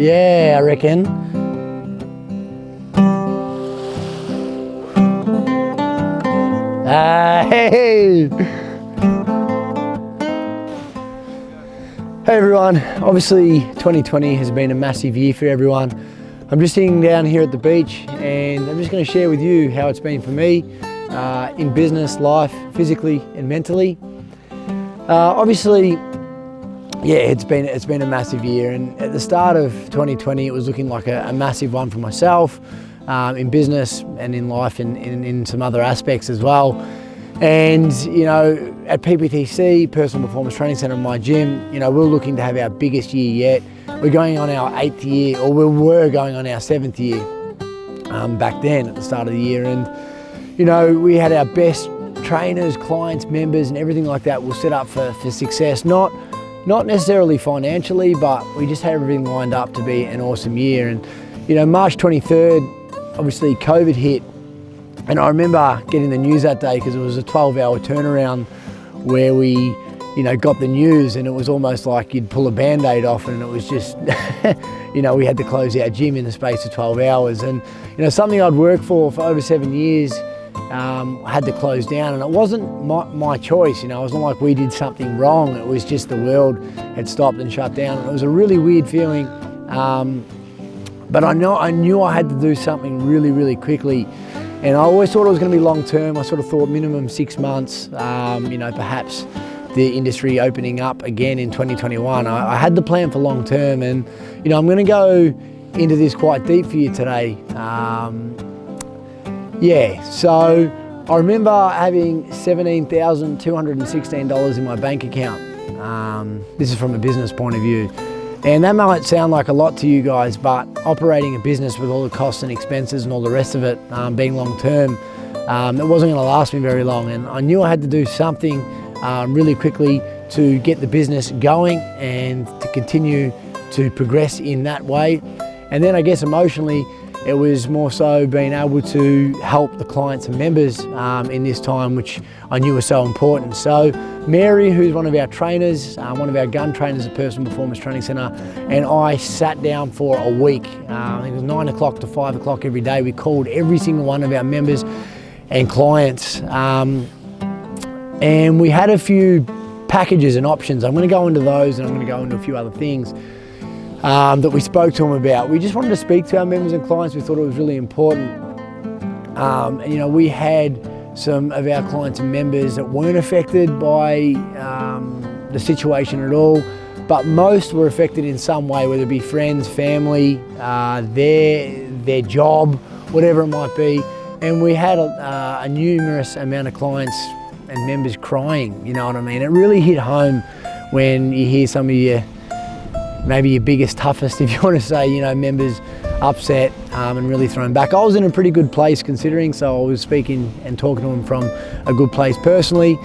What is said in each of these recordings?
Yeah, I reckon. Hey! Hey everyone, obviously 2020 has been a massive year for everyone. I'm just sitting down here at the beach and I'm just going to share with you how it's been for me in business, life, physically and mentally. Obviously, yeah, it's been a massive year, and at the start of 2020 it was looking like a massive one for myself in business and in life and in some other aspects as well. And you know, at PPTC, Personal Performance Training Centre, my gym, you know, we're looking to have our biggest year yet. We're going on our 8th year, or we were going on our 7th year back then at the start of the year. And you know, we had our best trainers, clients, members and everything like that was set up for success. Not necessarily financially, but we just had everything lined up to be an awesome year. And you know, March 23rd, obviously COVID hit. And I remember getting the news that day because it was a 12-hour turnaround where we, you know, got the news, and it was almost like you'd pull a Band-Aid off, and it was just, you know, we had to close our gym in the space of 12 hours. And, you know, something I'd worked for over 7 years, had to close down, and it wasn't my choice, you know. It wasn't like we did something wrong. It was just the world had stopped and shut down, and it was a really weird feeling. But I knew I had to do something really, really quickly. And I always thought it was going to be long term. I sort of thought minimum 6 months, you know, perhaps the industry opening up again in 2021. I had the plan for long term, and, you know, I'm going to go into this quite deep for you today. Yeah, so I remember having $17,216 in my bank account. This is from a business point of view. And that might sound like a lot to you guys, but operating a business with all the costs and expenses and all the rest of it, being long term, it wasn't going to last me very long. And I knew I had to do something really quickly to get the business going and to continue to progress in that way. And then I guess emotionally, it was more so being able to help the clients and members in this time, which I knew was so important. So Mary, who's one of our trainers, one of our gun trainers at Personal Performance Training Centre, and I sat down for a week. I think it was 9 o'clock to 5 o'clock every day. We called every single one of our members and clients. And we had a few packages and options. I'm going to go into those, and I'm going to go into a few other things that we spoke to them about. We just wanted to speak to our members and clients. We thought it was really important. And you know, we had some of our clients and members that weren't affected by the situation at all, but most were affected in some way, whether it be friends, family, their job, whatever it might be. And we had a numerous amount of clients and members crying, you know what I mean? It really hit home when you hear some of maybe your biggest, toughest, if you want to say, you know, members upset and really thrown back. I was in a pretty good place considering, so I was speaking and talking to them from a good place personally.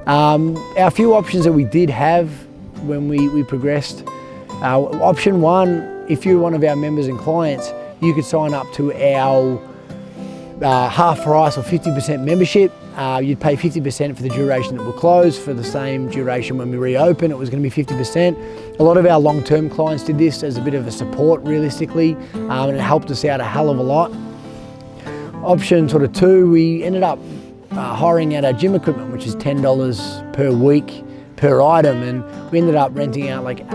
Our few options that we did have when we progressed. Option one, if you're one of our members and clients, you could sign up to our half price or 50% membership. You'd pay 50% for the duration that we're closed. For the same duration when we reopen, it was going to be 50%. A lot of our long-term clients did this as a bit of a support, realistically, and it helped us out a hell of a lot. Option sort of two, we ended up hiring out our gym equipment, which is $10 per week per item, and we ended up renting out like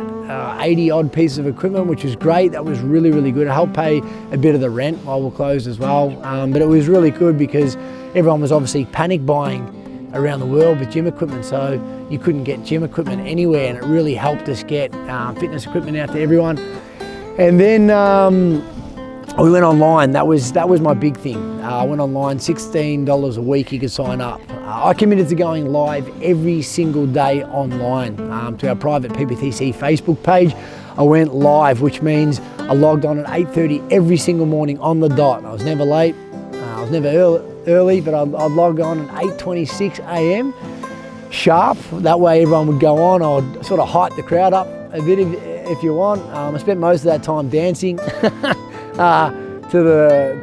80 odd pieces of equipment, which was great. That was really, really good. It helped pay a bit of the rent while we're closed as well. But it was really good because everyone was obviously panic buying around the world with gym equipment, so you couldn't get gym equipment anywhere, and it really helped us get fitness equipment out to everyone. And then we went online. That was my big thing. I went online, $16 a week you could sign up. I committed to going live every single day online to our private PPTC Facebook page. I went live, which means I logged on at 8:30 every single morning on the dot. I was never late, I was never early, but I'd log on at 8:26 a.m. sharp. That way everyone would go on. I'd sort of hype the crowd up a bit if you want. I spent most of that time dancing to the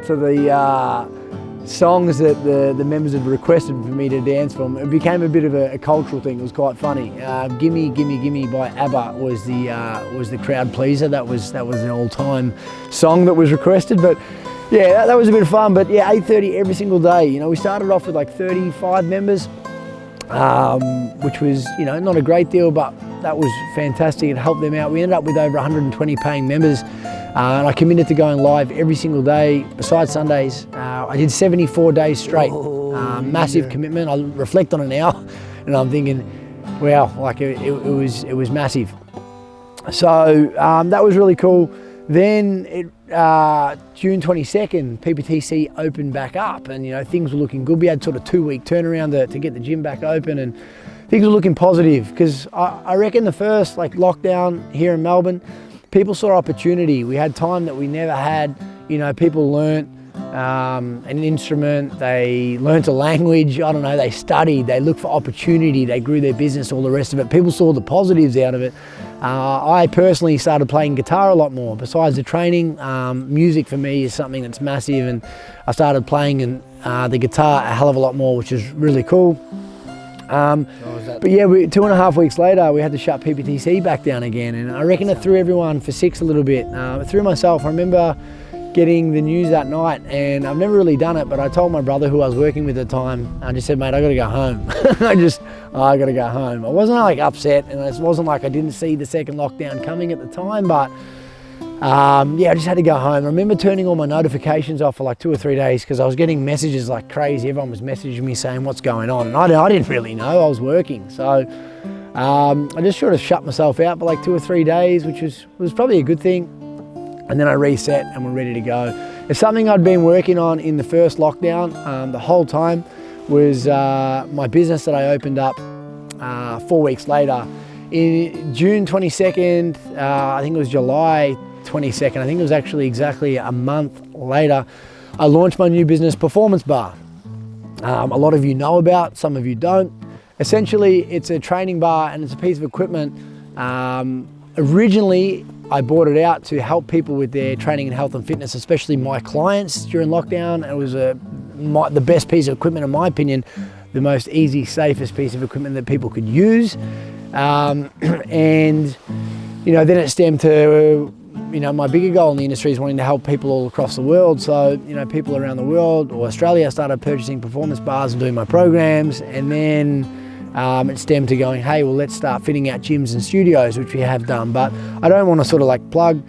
songs that the members had requested for me to dance from. It became a bit of a cultural thing. It was quite funny. "Gimme, Gimme, Gimme" by ABBA was the crowd pleaser. That was an all-time song that was requested. But yeah, that was a bit of fun. But yeah, 8:30 every single day. You know, we started off with like 35 members, which was, you know, not a great deal, but that was fantastic. It helped them out. We ended up with over 120 paying members. And I committed to going live every single day, besides Sundays. I did 74 days straight. Massive commitment. I reflect on it now, and I'm thinking, wow, like it was massive. So that was really cool. Then June 22nd, PPTC opened back up, and you know, things were looking good. We had sort of 2-week turnaround to get the gym back open, and things were looking positive, because I reckon the first like lockdown here in Melbourne, people saw opportunity. We had time that we never had. You know, people learnt an instrument, they learnt a language, I don't know, they studied, they looked for opportunity, they grew their business, all the rest of it. People saw the positives out of it. I personally started playing guitar a lot more. Besides the training, music for me is something that's massive, and I started playing the guitar a hell of a lot more, which is really cool. But yeah, 2.5 weeks later, we had to shut PPTC back down again, and I reckon it threw everyone for six a little bit. It threw myself. I remember getting the news that night, and I've never really done it, but I told my brother, who I was working with at the time, I just said, "Mate, I got to go home." I got to go home. I wasn't like upset, and it wasn't like I didn't see the second lockdown coming at the time, but yeah, I just had to go home. I remember turning all my notifications off for like 2 or 3 days, because I was getting messages like crazy. Everyone was messaging me saying what's going on, and I didn't really know. I was working, so I just sort of shut myself out for like 2 or 3 days, which was probably a good thing. And then I reset and we're ready to go. It's something I'd been working on in the first lockdown the whole time, was my business that I opened up 4 weeks later. In June 22nd, I think it was July 22nd, I think it was actually exactly a month later, I launched my new business, Performance Bar. A lot of you know about, some of you don't. Essentially, it's a training bar and it's a piece of equipment. Originally, I bought it out to help people with their training and health and fitness, especially my clients during lockdown. It was the best piece of equipment, in my opinion, the most easy, safest piece of equipment that people could use. And you know, then it stemmed to, you know, my bigger goal in the industry is wanting to help people all across the world. So, you know, people around the world or Australia started purchasing performance bars and doing my programs, and then it stemmed to going, hey, well, let's start fitting out gyms and studios, which we have done. But I don't want to sort of like plug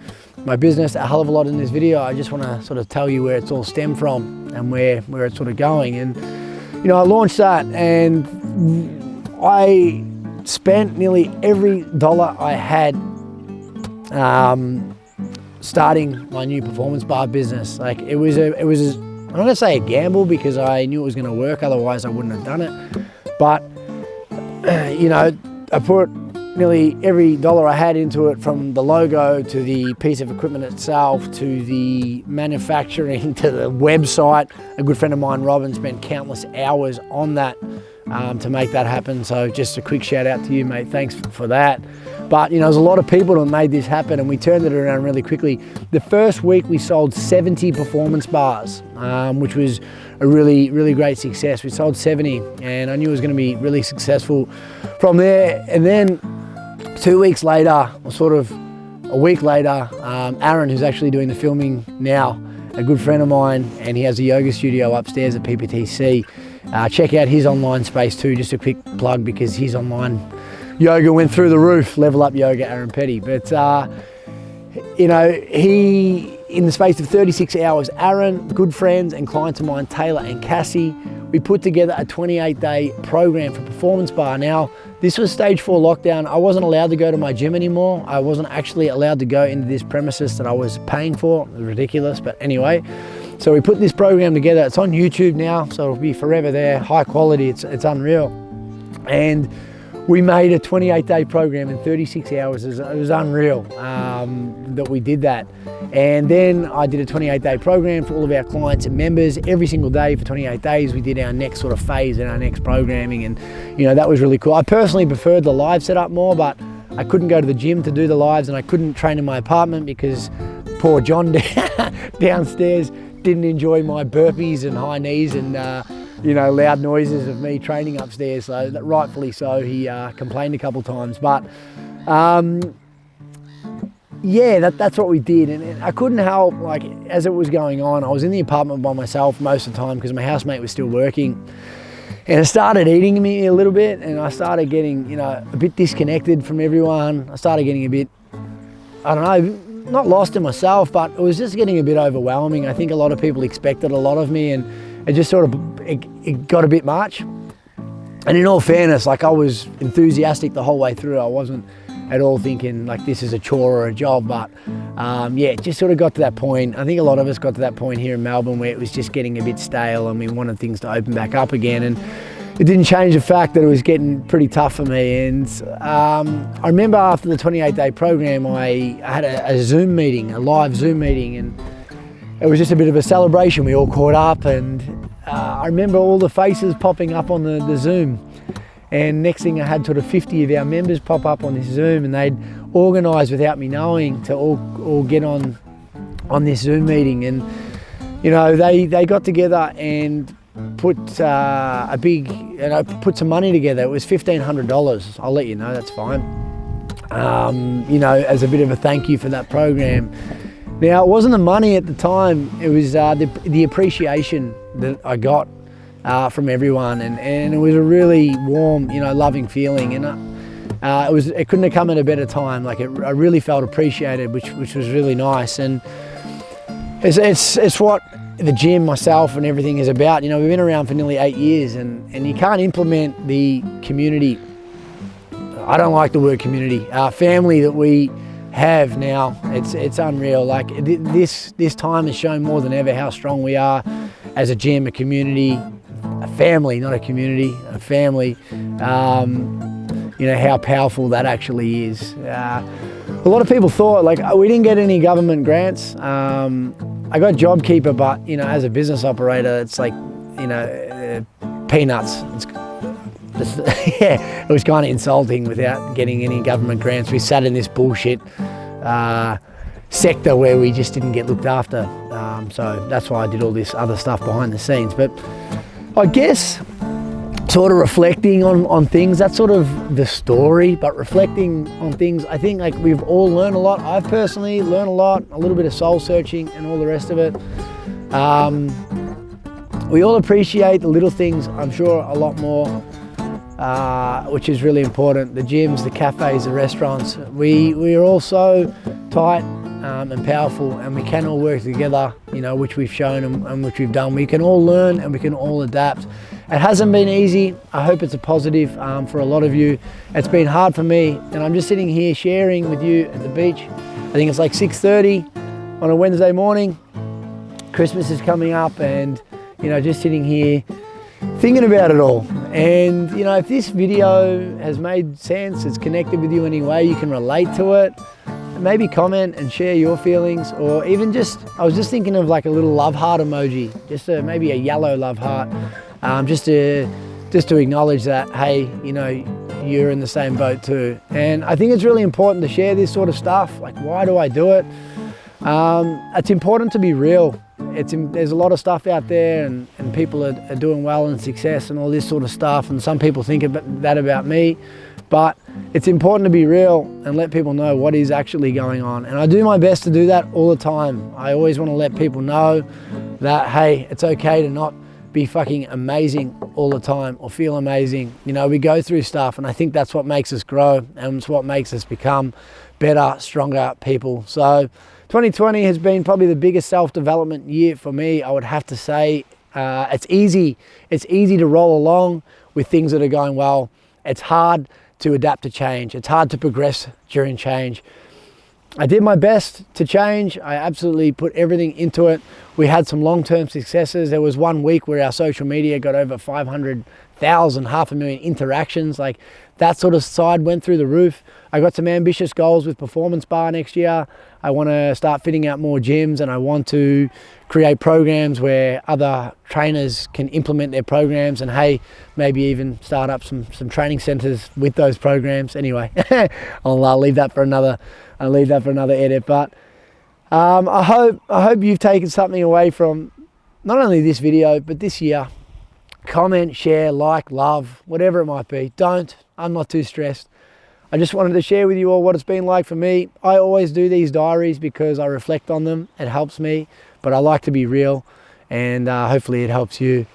my business a hell of a lot in this video. I just want to sort of tell you where it's all stemmed from and where it's sort of going. And, you know, I launched that, and I spent nearly every dollar I had starting my new performance bar business. Like it was I'm not gonna say a gamble, because I knew it was gonna work, otherwise I wouldn't have done it. But you know, I put nearly every dollar I had into it, from the logo to the piece of equipment itself to the manufacturing to the website. A good friend of mine, Robin, spent countless hours on that to make that happen. So just a quick shout out to you, mate. Thanks for that. But you know, there's a lot of people that made this happen, and we turned it around really quickly. The first week we sold 70 performance bars, which was a really, really great success. We sold 70, and I knew it was going to be really successful from there. And then 2 weeks later, or sort of a week later, Aaron, who's actually doing the filming now, a good friend of mine, and he has a yoga studio upstairs at PPTC. Check out his online space too, just a quick plug, because his online yoga went through the roof. Level Up Yoga, Aaron Petty. But you know, he, in the space of 36 hours, Aaron, good friends and clients of mine, Taylor and Cassie, we put together a 28-day program for Performance Bar. Now, this was stage 4 lockdown. I wasn't allowed to go to my gym anymore. I wasn't actually allowed to go into this premises that I was paying for. It was ridiculous, but anyway. So we put this program together. It's on YouTube now, so it'll be forever there. High quality, it's unreal. And we made a 28-day program in 36 hours. It was unreal that we did that. And then I did a 28-day program for all of our clients and members. Every single day for 28 days, we did our next sort of phase in our next programming. And, you know, that was really cool. I personally preferred the live setup more, but I couldn't go to the gym to do the lives, and I couldn't train in my apartment because poor John downstairs didn't enjoy my burpees and high knees and you know, loud noises of me training upstairs. So that, rightfully so, he complained a couple times. But yeah, that's what we did, and I couldn't help, like, as it was going on, I was in the apartment by myself most of the time because my housemate was still working, and it started eating me a little bit, and I started getting, you know, a bit disconnected from everyone. I started getting a bit, I don't know, not lost in myself, but it was just getting a bit overwhelming. I think a lot of people expected a lot of me, and it just sort of, it got a bit much. And in all fairness, like, I was enthusiastic the whole way through. I wasn't at all thinking like this is a chore or a job, but yeah, it just sort of got to that point. I think a lot of us got to that point here in Melbourne where it was just getting a bit stale and we wanted things to open back up again, and it didn't change the fact that it was getting pretty tough for me. And I remember after the 28-day program, I had a Zoom meeting, a live Zoom meeting, and it was just a bit of a celebration. We all caught up, and I remember all the faces popping up on the Zoom. And next thing I had sort of 50 of our members pop up on this Zoom, and they'd organised without me knowing to all get on this Zoom meeting. And you know, they got together and put put some money together. It was $1,500. I'll let you know, that's fine. You know, as a bit of a thank you for that program. Now, it wasn't the money at the time, it was the appreciation that I got from everyone, and it was a really warm, you know, loving feeling, and it couldn't have come at a better time. Like, I really felt appreciated, which was really nice. And it's what the gym, myself and everything is about. You know, we've been around for nearly 8 years, and you can't implement the community, I don't like the word community, family that we have now. It's unreal. Like, this time has shown more than ever how strong we are as a gym, a community, a family, not a community, a family. You know, how powerful that actually is. A lot of people thought, like, we didn't get any government grants. I got JobKeeper, but, you know, as a business operator, it's like, you know, peanuts. Yeah, it was kind of insulting without getting any government grants. We sat in this bullshit sector where we just didn't get looked after. So that's why I did all this other stuff behind the scenes. But I guess sort of reflecting on things, that's sort of the story, but reflecting on things, I think, like, we've all learned a lot. I've personally learned a lot, a little bit of soul searching and all the rest of it. We all appreciate the little things, I'm sure, a lot more, which is really important. The gyms, the cafes, the restaurants, we are all so tight and powerful, and we can all work together, you know, which we've shown and which we've done. We can all learn and we can all adapt. It hasn't been easy. I hope it's a positive for a lot of you. It's been hard for me, and I'm just sitting here sharing with you at the beach. I think it's like 6:30 on a Wednesday morning. Christmas is coming up, and, you know, just sitting here thinking about it all. And, you know, if this video has made sense, it's connected with you in any way, you can relate to it, maybe comment and share your feelings, or even just, I was just thinking of like a little love heart emoji, just maybe a yellow love heart, just to acknowledge that, hey, you know, you're in the same boat too. And I think it's really important to share this sort of stuff. Like, why do I do it? It's important to be real. There's a lot of stuff out there, and people are doing well and success and all this sort of stuff, and some people think that about me, but it's important to be real and let people know what is actually going on. And I do my best to do that all the time. I always want to let people know that, hey, it's okay to not be fucking amazing all the time or feel amazing. You know, we go through stuff, and I think that's what makes us grow, and it's what makes us become better, stronger people. So 2020 has been probably the biggest self-development year for me, I would have to say. It's easy to roll along with things that are going well. It's hard to adapt to change. It's hard to progress during change. I did my best to change. I absolutely put everything into it. We had some long-term successes. There was 1 week where our social media got over 500,000, 500,000 interactions. Like, that sort of side went through the roof. I got some ambitious goals with Performance Bar next year. I want to start fitting out more gyms, and I want to create programs where other trainers can implement their programs, and hey, maybe even start up some training centers with those programs. Anyway, I'll leave that for another edit. But I hope you've taken something away from not only this video, but this year, comment, share, like, love, whatever it might be. Don't. I'm not too stressed. I just wanted to share with you all what it's been like for me. I always do these diaries because I reflect on them. It helps me, but I like to be real, and hopefully it helps you.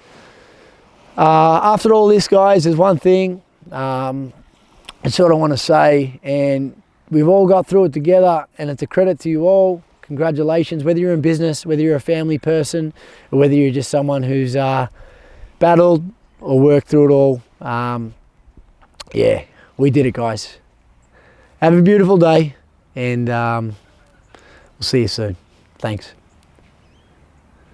After all this, guys, there's one thing I sort of want to say, and we've all got through it together, and it's a credit to you all. Congratulations, whether you're in business, whether you're a family person, or whether you're just someone who's battled or worked through it all. Yeah, we did it, guys. Have a beautiful day, and we'll see you soon. Thanks.